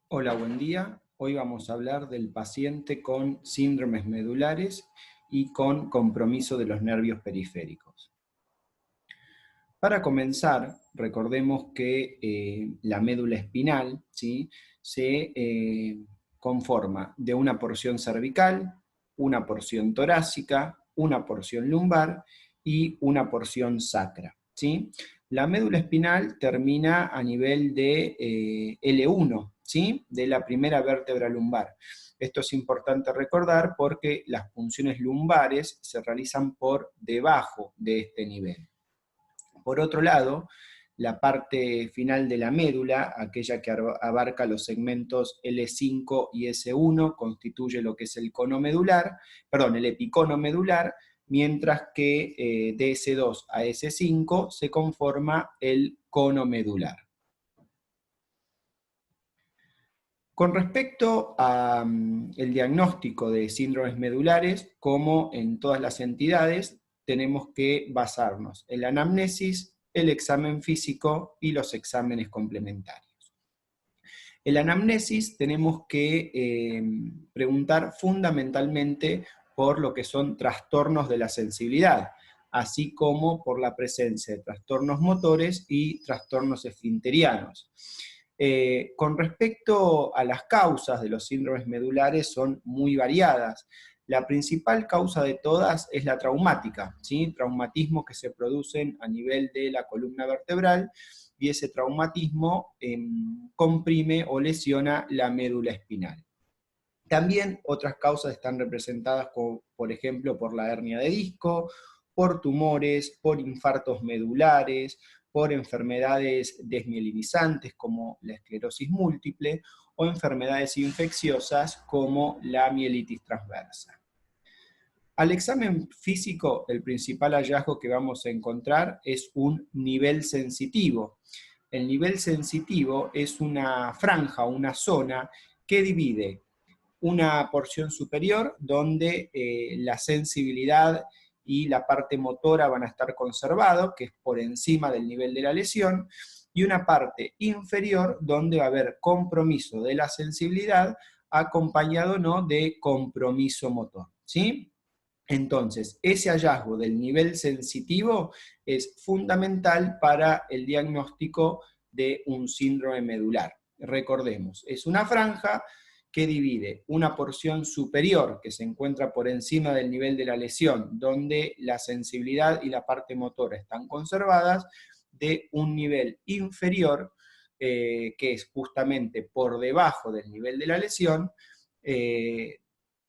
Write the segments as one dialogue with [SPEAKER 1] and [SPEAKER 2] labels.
[SPEAKER 1] Hola, buen día. Hoy vamos a hablar del paciente con síndromes medulares y con compromiso de los nervios periféricos. Para comenzar, recordemos que la médula espinal, ¿sí?, se conforma de una porción cervical, una porción torácica, una porción lumbar y una porción sacra, ¿sí? La médula espinal termina a nivel de L1, ¿sí?, de la primera vértebra lumbar. Esto es importante recordar porque las punciones lumbares se realizan por debajo de este nivel. Por otro lado, la parte final de la médula, aquella que abarca los segmentos L5 y S1, constituye lo que es el cono medular, perdón, el epicono medular, mientras que de S2 a S5 se conforma el cono medular. Con respecto al diagnóstico de síndromes medulares, como en todas las entidades, tenemos que basarnos en la anamnesis, el examen físico y los exámenes complementarios. En la anamnesis tenemos que preguntar fundamentalmente por lo que son trastornos de la sensibilidad, así como por la presencia de trastornos motores y trastornos esfinterianos. Con respecto a las causas de los síndromes medulares, son muy variadas. La principal causa de todas es la traumática, ¿sí? Traumatismos que se producen a nivel de la columna vertebral, y ese traumatismo comprime o lesiona la médula espinal. También otras causas están representadas, por ejemplo, por la hernia de disco, por tumores, por infartos medulares, por enfermedades desmielinizantes como la esclerosis múltiple o enfermedades infecciosas como la mielitis transversa. Al examen físico, el principal hallazgo que vamos a encontrar es un nivel sensitivo. El nivel sensitivo es una franja, una zona que divide una porción superior donde la sensibilidad y la parte motora van a estar conservados, que es por encima del nivel de la lesión, y una parte inferior donde va a haber compromiso de la sensibilidad acompañado, ¿no?, de compromiso motor, ¿sí? Entonces, ese hallazgo del nivel sensitivo es fundamental para el diagnóstico de un síndrome medular. Recordemos, es una franja que divide una porción superior que se encuentra por encima del nivel de la lesión, donde la sensibilidad y la parte motora están conservadas, de un nivel inferior, que es justamente por debajo del nivel de la lesión,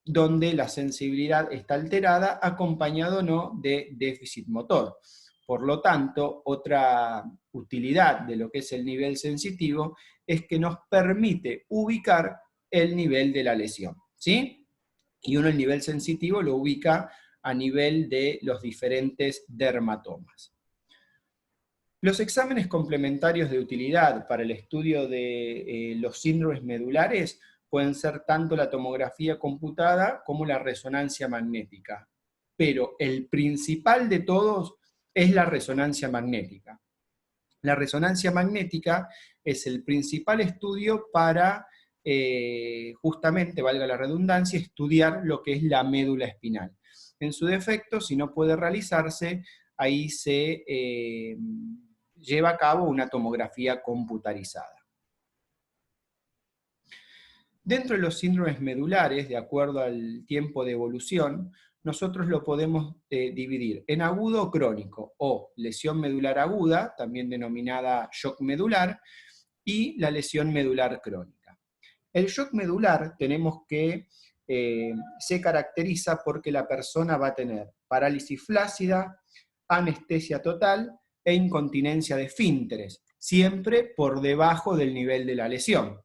[SPEAKER 1] donde la sensibilidad está alterada, acompañado, ¿no?, de déficit motor. Por lo tanto, otra utilidad de lo que es el nivel sensitivo es que nos permite ubicar el nivel de la lesión, ¿sí? Y uno el nivel sensitivo lo ubica a nivel de los diferentes dermatomas. Los exámenes complementarios de utilidad para el estudio de los síndromes medulares pueden ser tanto la tomografía computada como la resonancia magnética, pero el principal de todos es la resonancia magnética. La resonancia magnética es el principal estudio para, justamente, valga la redundancia, estudiar lo que es la médula espinal. En su defecto, si no puede realizarse, ahí se lleva a cabo una tomografía computarizada. Dentro de los síndromes medulares, de acuerdo al tiempo de evolución, nosotros lo podemos dividir en agudo o crónico, o lesión medular aguda, también denominada shock medular, y la lesión medular crónica. El shock medular tenemos que se caracteriza porque la persona va a tener parálisis flácida, anestesia total e incontinencia de esfínteres, siempre por debajo del nivel de la lesión.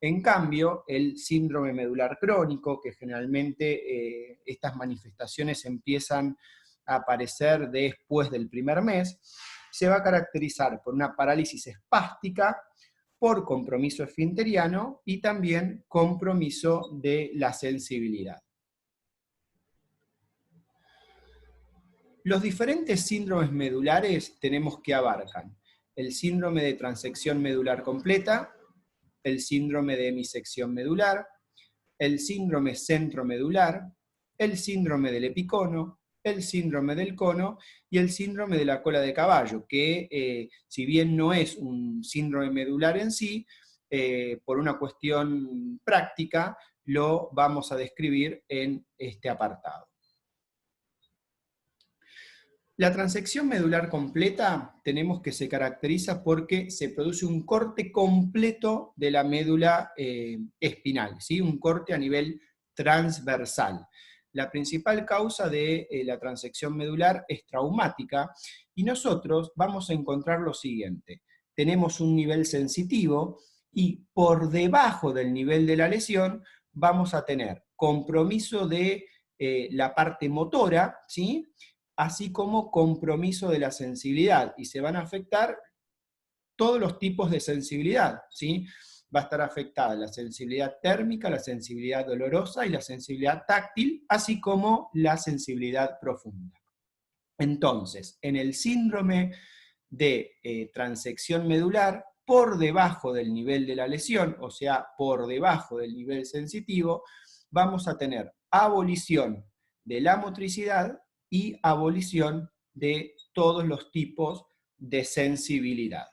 [SPEAKER 1] En cambio, el síndrome medular crónico, que generalmente estas manifestaciones empiezan a aparecer después del primer mes, se va a caracterizar por una parálisis espástica, por compromiso esfinteriano y también compromiso de la sensibilidad. Los diferentes síndromes medulares tenemos que abarcan el síndrome de transección medular completa, el síndrome de hemisección medular, el síndrome centromedular, el síndrome del epicono, el síndrome del cono y el síndrome de la cola de caballo, que si bien no es un síndrome medular en sí, por una cuestión práctica, lo vamos a describir en este apartado. La transección medular completa tenemos que se caracteriza porque se produce un corte completo de la médula espinal, ¿sí? Un corte a nivel transversal. La principal causa de la transección medular es traumática y nosotros vamos a encontrar lo siguiente. Tenemos un nivel sensitivo y por debajo del nivel de la lesión vamos a tener compromiso de la parte motora, ¿sí? Así como compromiso de la sensibilidad, y se van a afectar todos los tipos de sensibilidad, ¿sí? Va a estar afectada la sensibilidad térmica, la sensibilidad dolorosa y la sensibilidad táctil, así como la sensibilidad profunda. Entonces, en el síndrome de transección medular, por debajo del nivel de la lesión, o sea, por debajo del nivel sensitivo, vamos a tener abolición de la motricidad y abolición de todos los tipos de sensibilidad.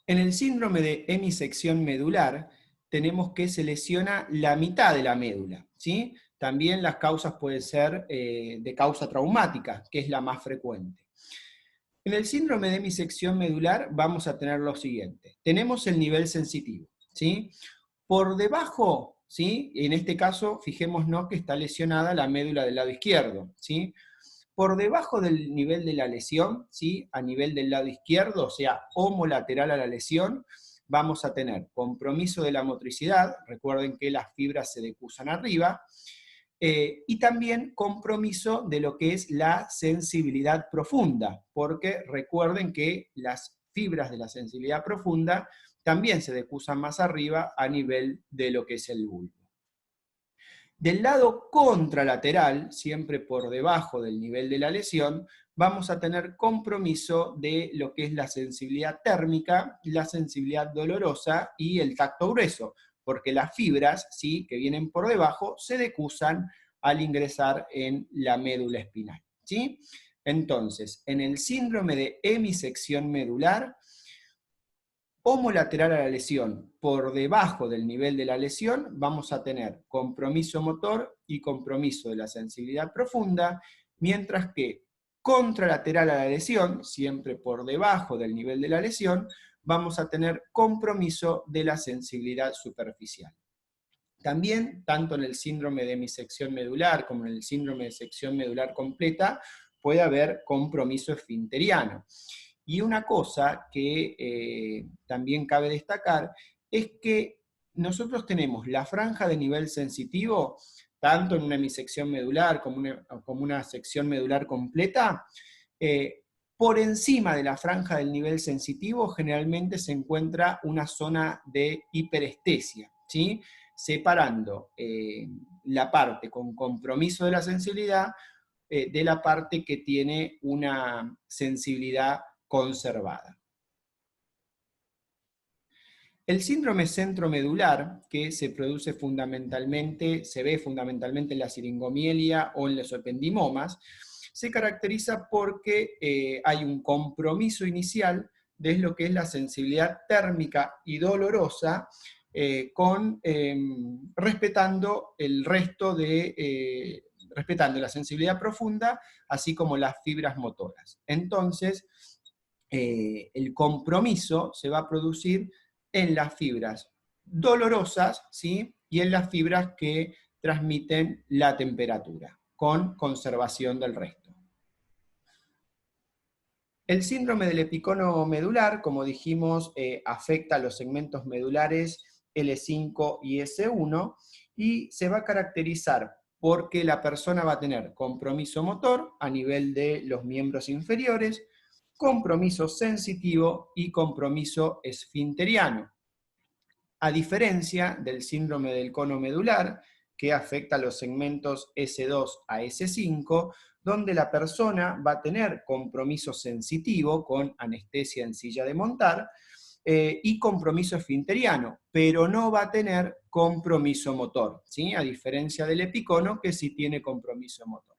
[SPEAKER 1] En el síndrome de hemisección medular tenemos que se lesiona la mitad de la médula, ¿sí? También las causas pueden ser de causa traumática, que es la más frecuente. En el síndrome de hemisección medular vamos a tener lo siguiente. Tenemos el nivel sensitivo, ¿sí? Por debajo, ¿sí? En este caso, fijémonos que está lesionada la médula del lado izquierdo, ¿sí? Por debajo del nivel de la lesión, ¿sí? A nivel del lado izquierdo, o sea, homolateral a la lesión, vamos a tener compromiso de la motricidad, recuerden que las fibras se decusan arriba, y también compromiso de lo que es la sensibilidad profunda, porque recuerden que las fibras de la sensibilidad profunda también se decusan más arriba a nivel de lo que es el bulbo. Del lado contralateral, siempre por debajo del nivel de la lesión, vamos a tener compromiso de lo que es la sensibilidad térmica, la sensibilidad dolorosa y el tacto grueso, porque las fibras, ¿sí?, que vienen por debajo se decusan al ingresar en la médula espinal, ¿sí? Entonces, en el síndrome de hemisección medular, homolateral a la lesión, por debajo del nivel de la lesión, vamos a tener compromiso motor y compromiso de la sensibilidad profunda, mientras que contralateral a la lesión, siempre por debajo del nivel de la lesión, vamos a tener compromiso de la sensibilidad superficial. También, tanto en el síndrome de hemisección medular como en el síndrome de sección medular completa, puede haber compromiso esfinteriano. Y una cosa que también cabe destacar es que nosotros tenemos la franja de nivel sensitivo, tanto en una hemisección medular como una sección medular completa, por encima de la franja del nivel sensitivo generalmente se encuentra una zona de hiperestesia, ¿sí? Separando la parte con compromiso de la sensibilidad de la parte que tiene una sensibilidad conservada. El síndrome centromedular, que se produce fundamentalmente, se ve fundamentalmente en la siringomielia o en los ependimomas, se caracteriza porque hay un compromiso inicial de lo que es la sensibilidad térmica y dolorosa, respetando el resto de, respetando la sensibilidad profunda, así como las fibras motoras. Entonces, el compromiso se va a producir en las fibras dolorosas, ¿sí?, y en las fibras que transmiten la temperatura, con conservación del resto. El síndrome del epicono medular, como dijimos, afecta a los segmentos medulares L5 y S1 y se va a caracterizar porque la persona va a tener compromiso motor a nivel de los miembros inferiores, compromiso sensitivo y compromiso esfinteriano. A diferencia del síndrome del cono medular, que afecta a los segmentos S2 a S5, donde la persona va a tener compromiso sensitivo con anestesia en silla de montar y compromiso esfinteriano, pero no va a tener compromiso motor, ¿sí? A diferencia del epicono, que sí tiene compromiso motor.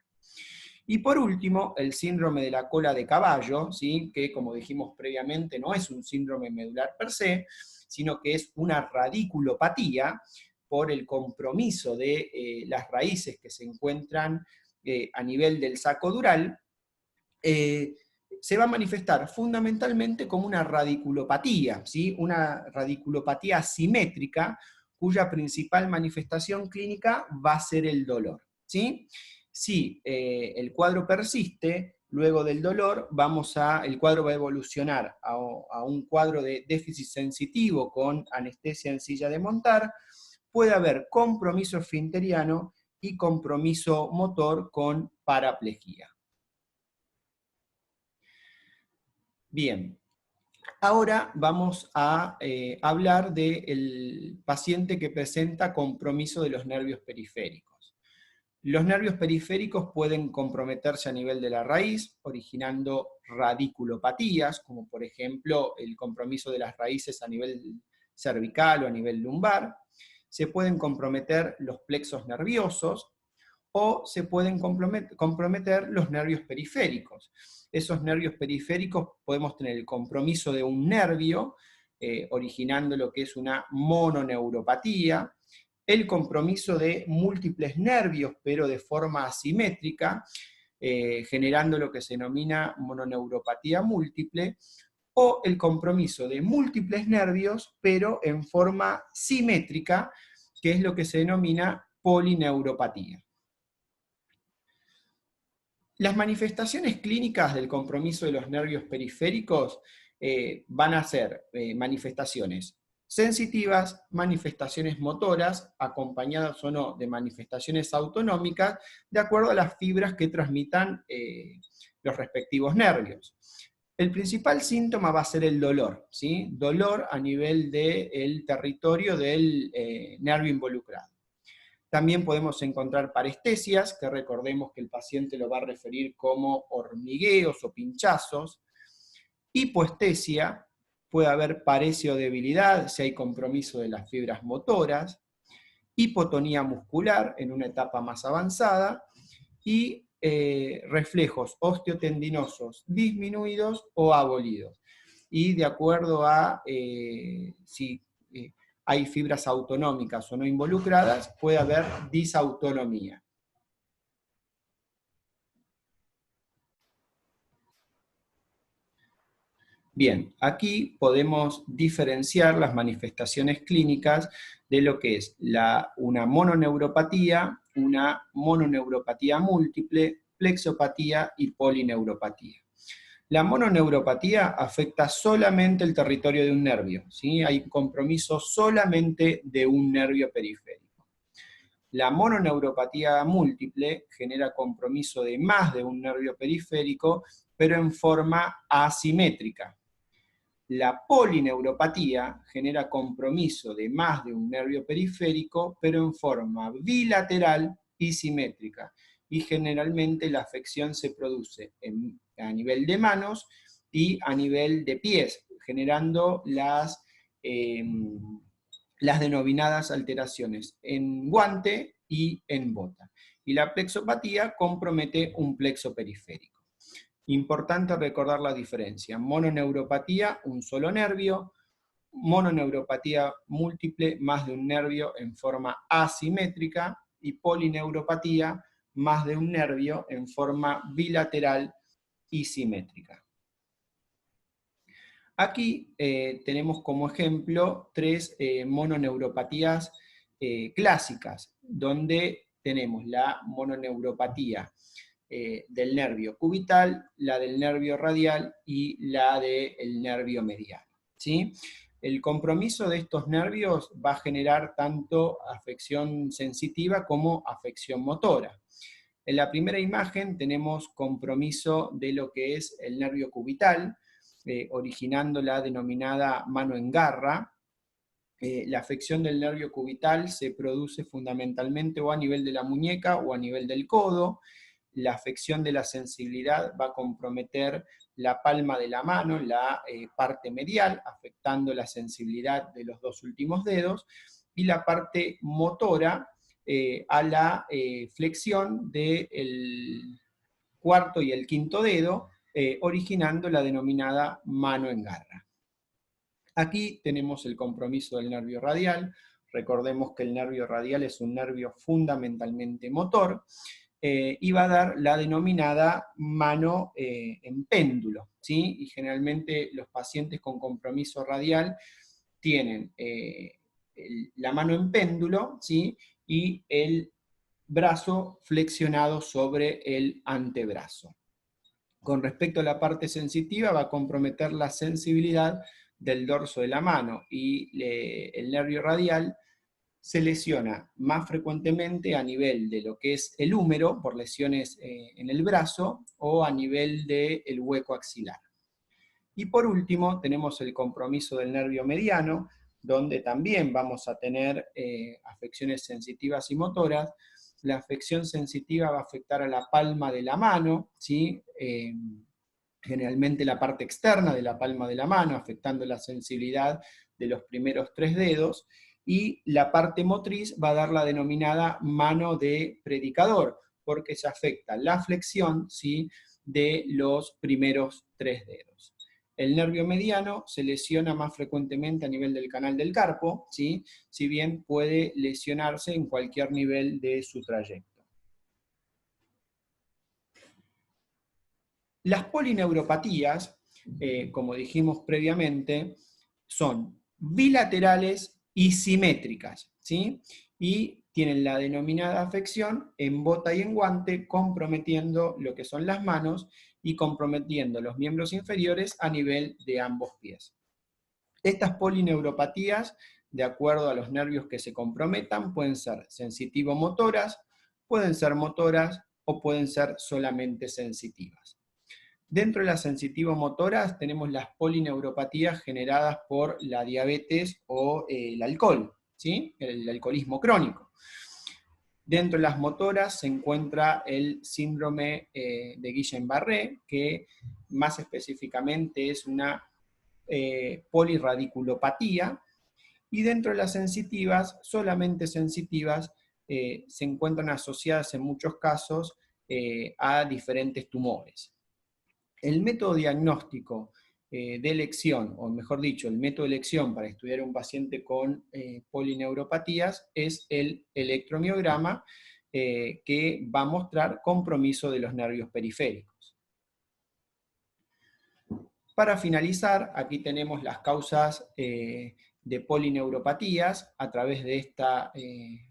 [SPEAKER 1] Y por último, el síndrome de la cola de caballo, ¿sí? Que como dijimos previamente no es un síndrome medular per se, sino que es una radiculopatía por el compromiso de las raíces que se encuentran a nivel del saco dural, se va a manifestar fundamentalmente como una radiculopatía, ¿sí? Una radiculopatía asimétrica, cuya principal manifestación clínica va a ser el dolor, ¿sí? Si el cuadro persiste, luego del dolor, el cuadro va a evolucionar a un cuadro de déficit sensitivo con anestesia en silla de montar, puede haber compromiso esfinteriano y compromiso motor con paraplejía. Bien, ahora vamos a hablar del paciente que presenta compromiso de los nervios periféricos. Los nervios periféricos pueden comprometerse a nivel de la raíz, originando radiculopatías, como por ejemplo el compromiso de las raíces a nivel cervical o a nivel lumbar. Se pueden comprometer los plexos nerviosos, o se pueden comprometer los nervios periféricos. Esos nervios periféricos podemos tener el compromiso de un nervio, originando lo que es una mononeuropatía, el compromiso de múltiples nervios, pero de forma asimétrica, generando lo que se denomina mononeuropatía múltiple, o el compromiso de múltiples nervios, pero en forma simétrica, que es lo que se denomina polineuropatía. Las manifestaciones clínicas del compromiso de los nervios periféricos van a ser manifestaciones sensitivas, manifestaciones motoras, acompañadas o no de manifestaciones autonómicas, de acuerdo a las fibras que transmitan los respectivos nervios. El principal síntoma va a ser el dolor, ¿sí? Dolor a nivel del territorio del nervio involucrado. También podemos encontrar parestesias, que recordemos que el paciente lo va a referir como hormigueos o pinchazos. Hipoestesia, puede haber paresia o debilidad si hay compromiso de las fibras motoras. Hipotonía muscular en una etapa más avanzada. Y reflejos osteotendinosos disminuidos o abolidos. Y de acuerdo a si hay fibras autonómicas o no involucradas, puede haber disautonomía. Bien, aquí podemos diferenciar las manifestaciones clínicas de lo que es una mononeuropatía, una mononeuropatía múltiple, plexopatía y polineuropatía. La mononeuropatía afecta solamente el territorio de un nervio, ¿sí? Hay compromiso solamente de un nervio periférico. La mononeuropatía múltiple genera compromiso de más de un nervio periférico, pero en forma asimétrica. La polineuropatía genera compromiso de más de un nervio periférico, pero en forma bilateral y simétrica. Y generalmente la afección se produce a nivel de manos y a nivel de pies, generando las denominadas alteraciones en guante y en bota. Y la plexopatía compromete un plexo periférico. Importante recordar la diferencia. Mononeuropatía, un solo nervio. Mononeuropatía múltiple, más de un nervio en forma asimétrica. Y polineuropatía, más de un nervio en forma bilateral y simétrica. Aquí tenemos como ejemplo tres mononeuropatías clásicas, donde tenemos la mononeuropatía del nervio cubital, la del nervio radial y la del nervio medial, ¿sí? El compromiso de estos nervios va a generar tanto afección sensitiva como afección motora. En la primera imagen tenemos compromiso de lo que es el nervio cubital, originando la denominada mano en garra, La afección del nervio cubital se produce fundamentalmente o a nivel de la muñeca o a nivel del codo. La afección de la sensibilidad va a comprometer la palma de la mano, la parte medial, afectando la sensibilidad de los dos últimos dedos, y la parte motora a la flexión del cuarto y el quinto dedo, originando la denominada mano en garra. Aquí tenemos el compromiso del nervio radial. Recordemos que el nervio radial es un nervio fundamentalmente motor, y va a dar la denominada mano en péndulo, ¿sí? Y generalmente los pacientes con compromiso radial tienen la mano en péndulo, ¿sí? Y el brazo flexionado sobre el antebrazo. Con respecto a la parte sensitiva, va a comprometer la sensibilidad del dorso de la mano, y el nervio radial se lesiona más frecuentemente a nivel de lo que es el húmero, por lesiones en el brazo, o a nivel del hueco axilar. Y por último, tenemos el compromiso del nervio mediano, donde también vamos a tener afecciones sensitivas y motoras. La afección sensitiva va a afectar a la palma de la mano, ¿sí? Generalmente la parte externa de la palma de la mano, afectando la sensibilidad de los primeros 3 dedos, y la parte motriz va a dar la denominada mano de predicador, porque se afecta la flexión, ¿sí?, de los primeros 3 dedos. El nervio mediano se lesiona más frecuentemente a nivel del canal del carpo, ¿sí?, si bien puede lesionarse en cualquier nivel de su trayecto. Las polineuropatías, como dijimos previamente, son bilaterales y simétricas, ¿sí? Y tienen la denominada afección en bota y en guante, comprometiendo lo que son las manos y comprometiendo los miembros inferiores a nivel de ambos pies. Estas polineuropatías, de acuerdo a los nervios que se comprometan, pueden ser sensitivo-motoras, pueden ser motoras o pueden ser solamente sensitivas. Dentro de las sensitivo-motoras tenemos las polineuropatías generadas por la diabetes o el alcohol, ¿sí?, el alcoholismo crónico. Dentro de las motoras se encuentra el síndrome de Guillain-Barré, que más específicamente es una polirradiculopatía, y dentro de las sensitivas, solamente sensitivas, se encuentran asociadas en muchos casos a diferentes tumores. El método diagnóstico de elección, o mejor dicho, el método de elección para estudiar a un paciente con polineuropatías es el electromiograma, que va a mostrar compromiso de los nervios periféricos. Para finalizar, aquí tenemos las causas de polineuropatías a través de esta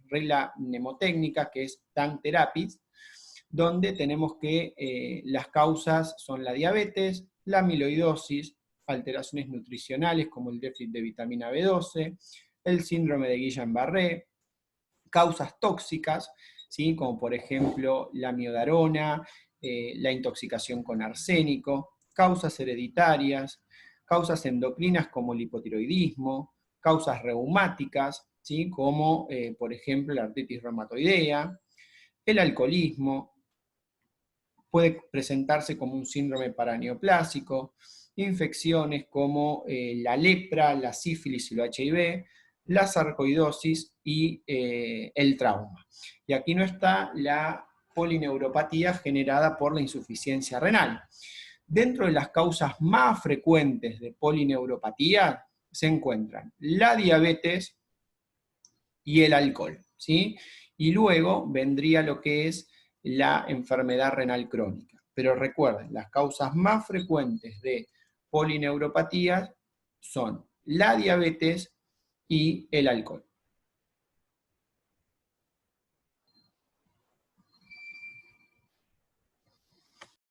[SPEAKER 1] regla mnemotécnica que es TANG Therapies, donde tenemos que las causas son la diabetes, la amiloidosis, alteraciones nutricionales como el déficit de vitamina B12, el síndrome de Guillain-Barré, causas tóxicas, ¿sí?, como por ejemplo la miodarona, la intoxicación con arsénico, causas hereditarias, causas endocrinas como el hipotiroidismo, causas reumáticas, ¿sí?, como por ejemplo la artritis reumatoidea, el alcoholismo, puede presentarse como un síndrome paraneoplásico, infecciones como la lepra, la sífilis y el HIV, la sarcoidosis y el trauma. Y aquí no está la polineuropatía generada por la insuficiencia renal. Dentro de las causas más frecuentes de polineuropatía se encuentran la diabetes y el alcohol, ¿sí? Y luego vendría lo que es la enfermedad renal crónica. Pero recuerden, las causas más frecuentes de polineuropatía son la diabetes y el alcohol.